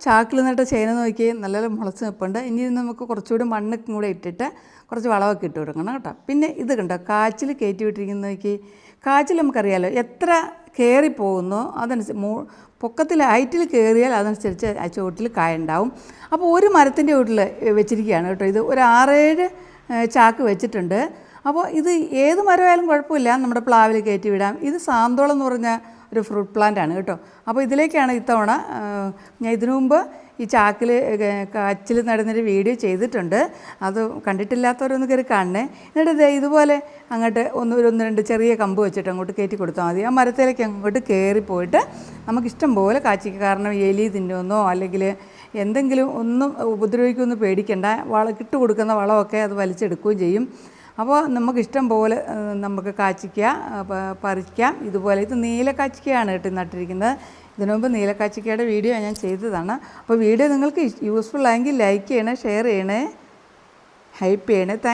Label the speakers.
Speaker 1: ചാക്കിൽ നിന്നിട്ട് ചേന നോക്കി നല്ല മുളച്ച് നിൽപ്പുണ്ട്. ഇനി നമുക്ക് കുറച്ചുകൂടി മണ്ണും കൂടെ ഇട്ടിട്ട് കുറച്ച് വളമൊക്കെ ഇട്ട് കൊടുക്കണം കേട്ടോ. പിന്നെ ഇത് കണ്ടോ, കാച്ചിൽ കയറ്റി വിട്ടിരിക്കുന്ന നോക്കി. കാച്ചിൽ നമുക്കറിയാമല്ലോ, എത്ര കയറിപ്പോകുന്നോ അതനുസരിച്ച് പൊക്കത്തിൽ ഹൈറ്റിൽ കയറിയാൽ അതനുസരിച്ച് ആ ചുവട്ടിൽ കായ ഉണ്ടാവും. അപ്പോൾ ഒരു മരത്തിൻ്റെ ചുവട്ടിൽ വെച്ചിരിക്കുകയാണ് കേട്ടോ. ഇത് ഒരു 6-7 ചാക്ക് വെച്ചിട്ടുണ്ട്. അപ്പോൾ ഇത് ഏത് മരമായാലും കുഴപ്പമില്ല, നമ്മുടെ പ്ലാവിൽ കയറ്റി വിടാം. ഇത് സാന്തോളം എന്ന് പറഞ്ഞ ഒരു ഫ്രൂട്ട് പ്ലാന്റ് ആണ് കേട്ടോ. അപ്പോൾ ഇതിലേക്കാണ് ഇത്തവണ ഞാൻ ഇതിനു മുമ്പ് ഈ ചാക്കിൽ കാച്ചിൽ നടുന്നൊരു വീഡിയോ ചെയ്തിട്ടുണ്ട്. അത് കണ്ടിട്ടില്ലാത്തവരൊന്ന് കയറി കാണണേ. എന്നിട്ട് ഇതുപോലെ അങ്ങോട്ട് ഒന്ന് 2 ചെറിയ കമ്പ് വെച്ചിട്ട് അങ്ങോട്ട് കയറ്റി കൊടുത്താൽ മതി. ആ മരത്തിലേക്ക് അങ്ങോട്ട് കയറി പോയിട്ട് നമുക്കിഷ്ടം പോലെ കാച്ചിക്കുക. കാരണം എലി തിന്നുമെന്നോ അല്ലെങ്കിൽ എന്തെങ്കിലും ഒന്നും ഉപദ്രവിക്കുമെന്ന് പേടിക്കേണ്ട. ഇട്ട് കൊടുക്കുന്ന വളമൊക്കെ അത് വലിച്ചെടുക്കുകയും ചെയ്യും. അപ്പോൾ നമുക്കിഷ്ടം പോലെ നമുക്ക് കാച്ചിക്ക പറിക്കാം. ഇതുപോലെ ഇത് നീലക്കാച്ചിക്കയാണ് കേട്ടോ നട്ടിരിക്കുന്നത്. ഇതിനു മുമ്പ് നീലക്കാച്ചിക്കയുടെ വീഡിയോ ഞാൻ ചെയ്തതാണ്. അപ്പോൾ വീഡിയോ നിങ്ങൾക്ക് യൂസ്ഫുൾ ആയെങ്കിൽ ലൈക്ക് ചെയ്യണേ, ഷെയർ ചെയ്യണേ, ഹൈപ്പ് ചെയ്യണേ.